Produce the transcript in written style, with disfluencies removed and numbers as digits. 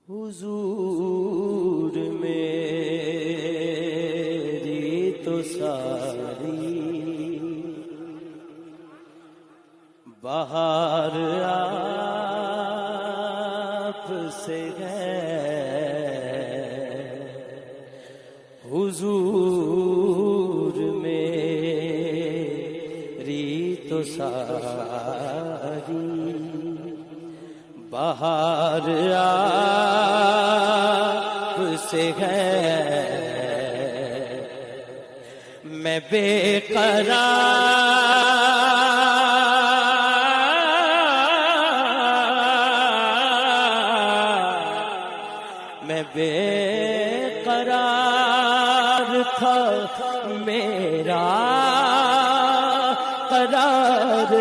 حضور میری تو ساری بہار آپ سے ہے، حضور میری تو ساری بہار آپ سے ہے، میں بے قرار تھا، میرا قرار